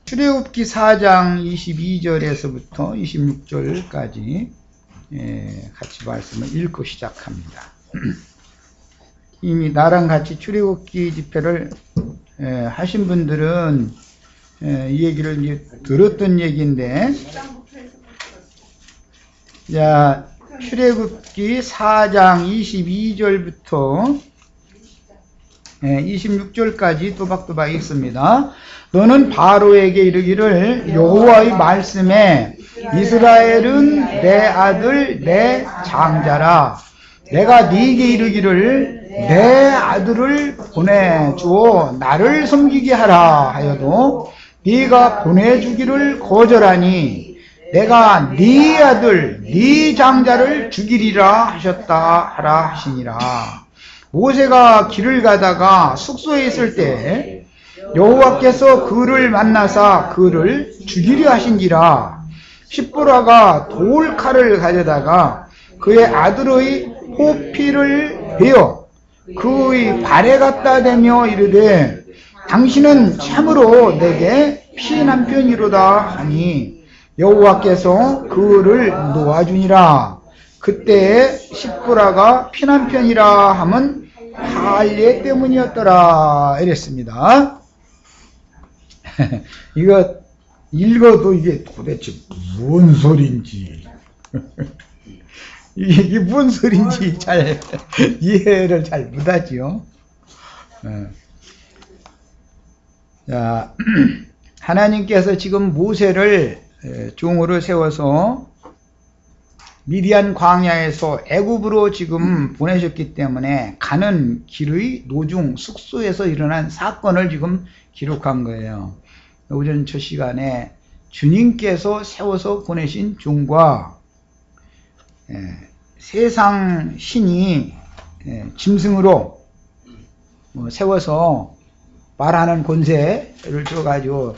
출애굽기 4장 22절에서부터 26절까지 같이 말씀을 읽고 시작합니다. 이미 나랑 같이 출애굽기 집회를 하신 분들은 이 얘기를 이제 들었던 얘기인데, 자, 출애굽기 4장 22절부터 26절까지 또박또박 읽습니다. 너는 바로에게 이르기를 여호와의 말씀에 이스라엘은 내 아들 내 장자라. 내가 네게 이르기를 내 아들을 보내주어 나를 섬기게 하라 하여도 네가 보내주기를 거절하니 내가 네 아들 네 장자를 죽이리라 하셨다 하라 하시니라. 모세가 길을 가다가 숙소에 있을 때 여호와께서 그를 만나사 그를 죽이려 하신지라. 십보라가 돌칼을 가져다가 그의 아들의 호피를 베어 그의 발에 갖다 대며 이르되 당신은 참으로 내게 피난편이로다 하니 여호와께서 그를 놓아주니라. 그때 십보라가 피난편이라 함은 할례 때문이었더라 이랬습니다. 이거 읽어도 이게 도대체 뭔 소린지 이게 뭔 소린지 잘 이해를 잘 못하지요. 자, 하나님께서 지금 모세를 종으로 세워서 미디안 광야에서 애굽으로 지금 보내셨기 때문에 가는 길의 노중 숙소에서 일어난 사건을 지금 기록한 거예요. 오전 첫 시간에 주님께서 세워서 보내신 종과 세상 신이 짐승으로 세워서 말하는 권세를 줘가지고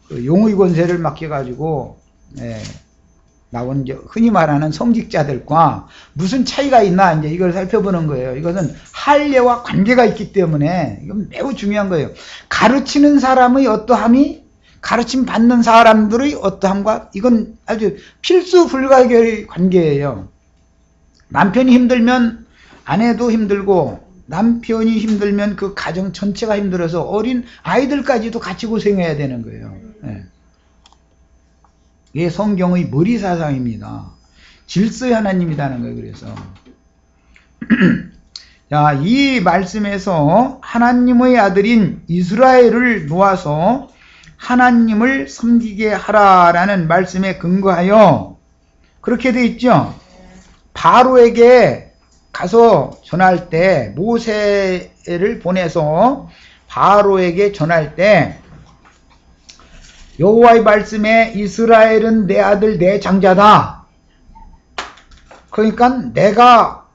그 용의 권세를 맡겨가지고 나온 흔히 말하는 성직자들과 무슨 차이가 있나 이제 이걸 살펴보는 거예요. 이것은 할례와 관계가 있기 때문에 이건 매우 중요한 거예요. 가르치는 사람의 어떠함이 가르침 받는 사람들의 어떠함과 이건 아주 필수 불가결의 관계예요. 남편이 힘들면 아내도 힘들고 남편이 힘들면 그 가정 전체가 힘들어서 어린 아이들까지도 같이 고생해야 되는 거예요. 이게 성경의 머리사상입니다. 질서의 하나님이라는 거예요. 그래서 자, 이 말씀에서 하나님의 아들인 이스라엘을 놓아서 하나님을 섬기게 하라라는 말씀에 근거하여 그렇게 되어 있죠. 바로에게 가서 전할 때 모세를 보내서 바로에게 전할 때 여호와의 말씀에 이스라엘은 내 아들 내 장자다. 그러니까 내가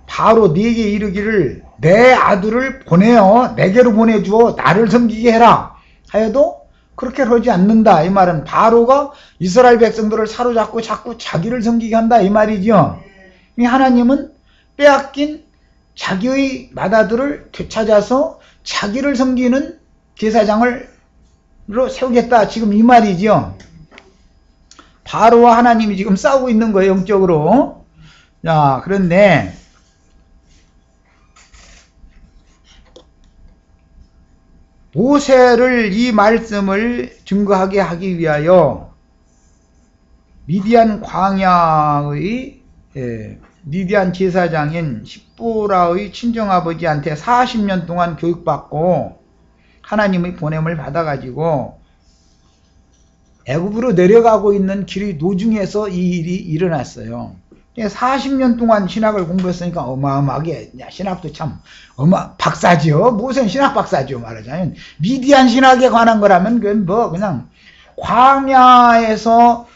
바로 네게 이르기를 내 아들을 보내어 내게로 보내주어 나를 섬기게 해라 하여도 그렇게 하지 않는다. 이 말은 바로가 이스라엘 백성들을 사로잡고 자꾸 자기를 섬기게 한다 이 말이죠. 이 하나님은 빼앗긴 자기의 맏아들을 되찾아서 자기를 섬기는 제사장을 세우겠다 지금 이 말이죠. 바로와 하나님이 지금 싸우고 있는 거예요, 영적으로. 자, 그런데 모세를 이 말씀을 증거하게 하기 위하여 미디안 광야의 미디안 제사장인 십보라의 친정아버지한테 40년 동안 교육받고 하나님의 보냄을 받아가지고 애굽으로 내려가고 있는 길의 노중에서 이 일이 일어났어요. 40년 동안 신학을 공부했으니까 어마어마하게, 신학도 참 박사죠. 모세는 신학 박사죠. 말하자면 미디안 신학에 관한 거라면 그건 그냥 광야에서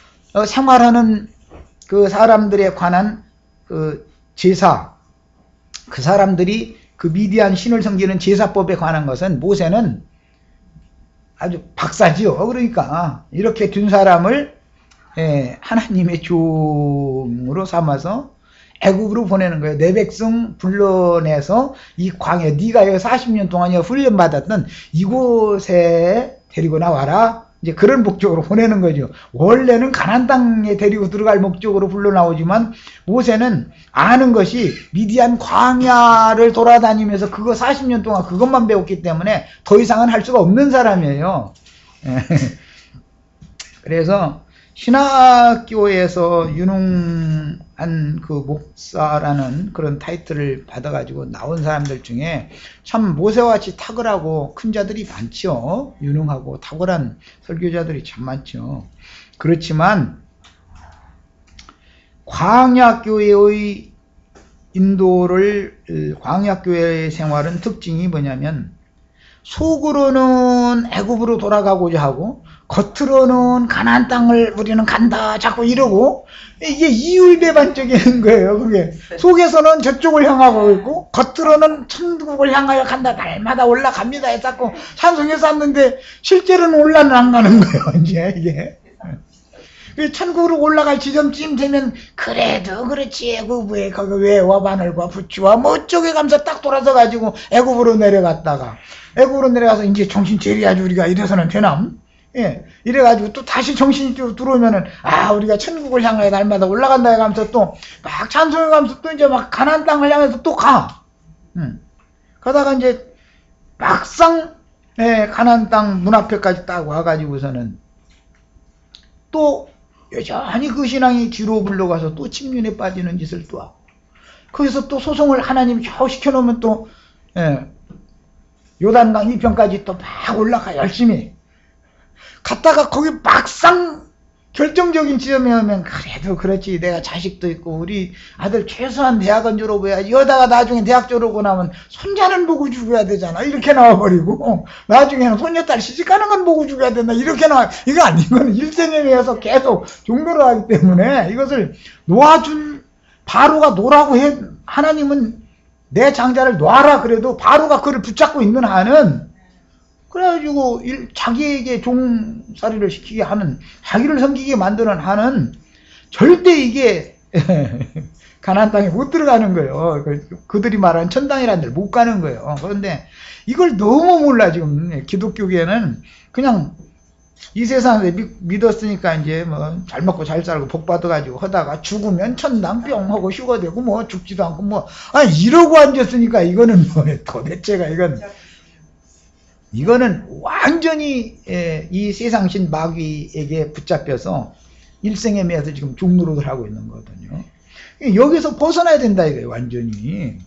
생활하는 그 사람들에 관한 그 제사, 그 사람들이 그 미디안 신을 섬기는 제사법에 관한 것은 모세는 아주 박사지요. 그러니까 이렇게 둔 사람을 하나님의 종으로 삼아서 애굽으로 보내는 거예요. 내 백성 불러내서 이 광야, 네가 여기 40년 동안 훈련받았던 이곳에 데리고 나와라. 이제 그런 목적으로 보내는 거죠. 원래는 가나안 땅에 데리고 들어갈 목적으로 불러 나오지만 모세는 아는 것이 미디안 광야를 돌아다니면서 그거 40년 동안 그것만 배웠기 때문에 더 이상은 할 수가 없는 사람이에요. 그래서 신학교에서 유능한 그 목사라는 그런 타이틀을 받아가지고 나온 사람들 중에 참 모세와 같이 탁월하고 큰 자들이 많죠. 유능하고 탁월한 설교자들이 참 많죠. 그렇지만 광야교회의 인도를, 광야교회의 생활은 특징이 뭐냐면 속으로는 애굽으로 돌아가고자 하고 겉으로는 가나안 땅을 우리는 간다 자꾸 이러고, 이게 이율배반적인 거예요. 그게 속에서는 저쪽을 향하고 있고 겉으로는 천국을 향하여 간다, 날마다 올라갑니다 자꾸 찬송해서 왔는데 실제로는 올라는 안 가는 거예요. 이제 이게 천국으로 올라갈 지점쯤 되면 그래도 그렇지, 애굽에 거기 외와 바늘과 부추와 뭐 쪽에 가면서 딱 돌아서 가지고 애굽으로 내려가서 이제 정신 차려야지 우리가 이래서는 되나? 예, 이래가지고 또 다시 정신이 들어오면은, 아, 우리가 천국을 향하여 날마다 올라간다 해가면서 또 막 찬송해 가면서 또 이제 막 가나안 땅을 향해서 또 가. 가다가 이제 막상, 예, 가나안 땅 문 앞에까지 딱 와가지고서는 또 여전히 그 신앙이 뒤로 불러가서 또 침륜에 빠지는 짓을 또 하고, 거기서 또 소송을 하나님 저 시켜놓으면 또, 예, 요단강 이편까지 또 막 올라가 열심히 갔다가 거기 막상 결정적인 지점에 오면 그래도 그렇지, 내가 자식도 있고 우리 아들 최소한 대학은 졸업해야지, 이러다가 나중에 대학 졸업하고 나면 손자는 보고 죽여야 되잖아 이렇게 나와버리고, 나중에는 손녀딸 시집가는 건 보고 죽여야 된다 이렇게 나와. 이거는 일생에 의해서 계속 종로를 하기 때문에 이것을 놓아줄, 바로가 놓으라고 해. 하나님은 내 장자를 놔라 그래도 바로가 그를 붙잡고 있는 한은, 그래가지고 자기에게 종살이를 시키게 하는, 자기를 섬기게 만드는 한은 절대 이게 가나안 땅에 못 들어가는 거예요. 그들이 말하는 천당이라는 데를 못 가는 거예요. 그런데 이걸 너무 몰라. 지금 기독교계는 그냥 이 세상에 믿었으니까 이제 뭐 잘 먹고 잘 살고 복 받아가지고 하다가 죽으면 천당 뿅 하고 휴가되고 뭐 죽지도 않고 뭐, 아니 이러고 앉았으니까 이거는 뭐 도대체가 이거는 완전히 이 세상신 마귀에게 붙잡혀서 일생에 매여서 지금 종노릇을 하고 있는 거거든요. 여기서 벗어나야 된다 이거예요, 완전히.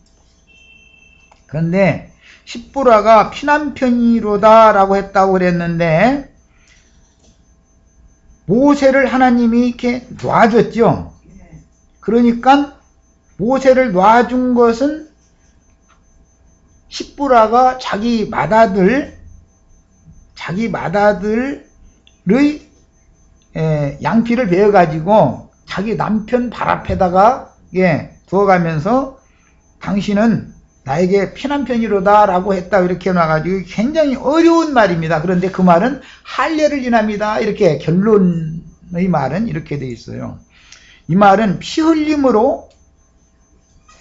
그런데 십보라가 피난편이로다 라고 했다고 그랬는데, 모세를 하나님이 이렇게 놔줬죠. 그러니까 모세를 놔준 것은 십보라가 자기 맏아들의 양피를 베어가지고 자기 남편 발 앞에다가 두어가면서 당신은 나에게 피난편이로다 라고 했다 이렇게 해놔가지고 굉장히 어려운 말입니다. 그런데 그 말은 할례를 인합니다. 이렇게 결론의 말은 이렇게 돼 있어요. 이 말은 피 흘림으로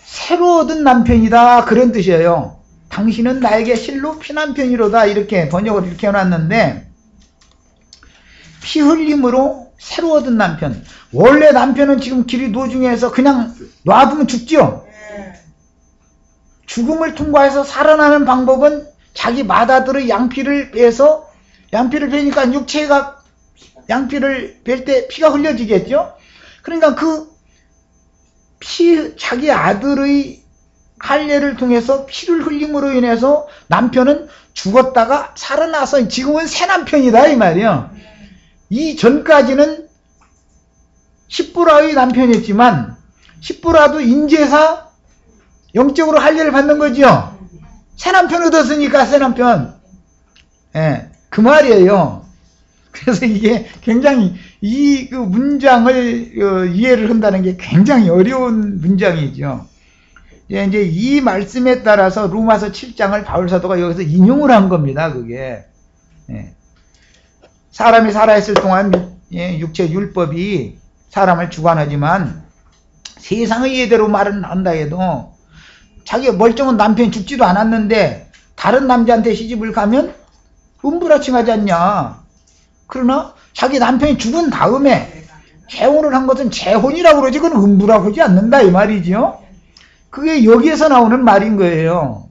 새로 얻은 남편이다 그런 뜻이에요. 당신은 나에게 실로 피난편이로다 이렇게 번역을 이렇게 해놨는데, 피 흘림으로 새로 얻은 남편, 원래 남편은 지금 길이 노중에서 그냥 놔두면 죽지요. 죽음을 통과해서 살아나는 방법은 자기 맏아들의 양피를 빼서, 양피를 빼니까 육체가 양피를 뺄 때 피가 흘려지겠죠. 그러니까 그 자기 아들의 할례를 통해서 피를 흘림으로 인해서 남편은 죽었다가 살아나서 지금은 새 남편이다 이 말이에요. 이 전까지는 십보라의 남편이었지만 십보라도 인제사 영적으로 할례를 받는 거죠. 새 남편 얻었으니까 새 남편. 그 말이에요. 그래서 이게 굉장히 그 문장을 이해를 한다는 게 굉장히 어려운 문장이죠. 이제 이 말씀에 따라서 로마서 7장을 바울사도가 여기서 인용을 한 겁니다. 그게 사람이 살아있을 동안 육체 율법이 사람을 주관하지만 세상의 예대로 말은 한다 해도 자기 멀쩡한 남편이 죽지도 않았는데 다른 남자한테 시집을 가면 음부라칭하지 않냐. 그러나 자기 남편이 죽은 다음에 재혼을 한 것은 재혼이라고 그러지 그건 음부라고 하지 않는다 이 말이죠. 그게 여기에서 나오는 말인 거예요.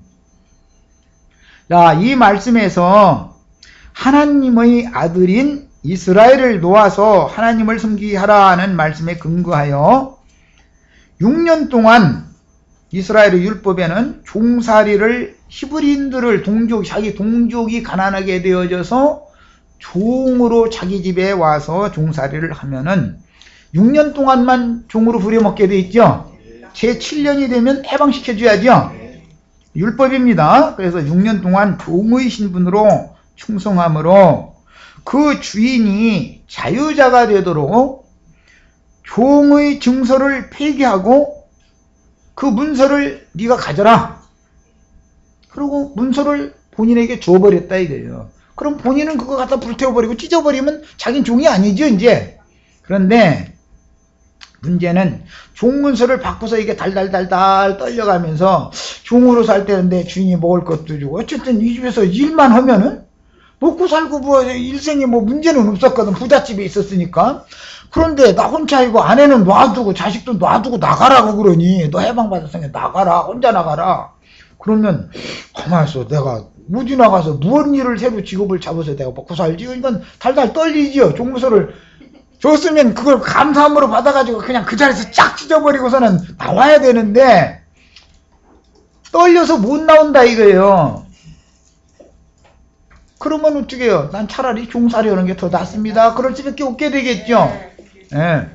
자, 이 말씀에서 하나님의 아들인 이스라엘을 놓아서 하나님을 섬기게 하라는 말씀에 근거하여 6년 동안 이스라엘의 율법에는 종살이를 히브리인들을 자기 동족이 가난하게 되어져서 종으로 자기 집에 와서 종살이를 하면은 6년 동안만 종으로 부려먹게 돼 있죠. 제 7년이 되면 해방시켜줘야죠. 율법입니다. 그래서 6년 동안 종의 신분으로 충성함으로 그 주인이 자유자가 되도록 종의 증서를 폐기하고 그 문서를 네가 가져라. 그리고 문서를 본인에게 줘버렸다 이거예요. 그럼 본인은 그거 갖다 불태워버리고 찢어버리면 자긴 종이 아니죠 이제. 그런데 문제는 종문서를 바꿔서 이게 달달달달 떨려가면서 종으로 살 때인데 주인이 먹을 것도 주고 어쨌든 이 집에서 일만 하면은 먹고 살고 뭐 일생에 뭐 문제는 없었거든. 부잣집에 있었으니까. 그런데 나 혼자 이거 아내는 놔두고 자식도 놔두고 나가라고 그러니 너 해방받았으니까 나가라. 혼자 나가라. 그러면 가만히 있어. 내가 어디 나가서 무슨 일을 새로 직업을 잡아서 내가 먹고 살지? 이건 달달 떨리지요. 종문서를 줬으면 그걸 감사함으로 받아가지고 그냥 그 자리에서 쫙 찢어버리고서는 나와야 되는데 떨려서 못 나온다 이거예요. 그러면 어떻게 해요? 난 차라리 종살이 하는 게 더 낫습니다. 그럴 수밖에 없게 되겠죠. 예.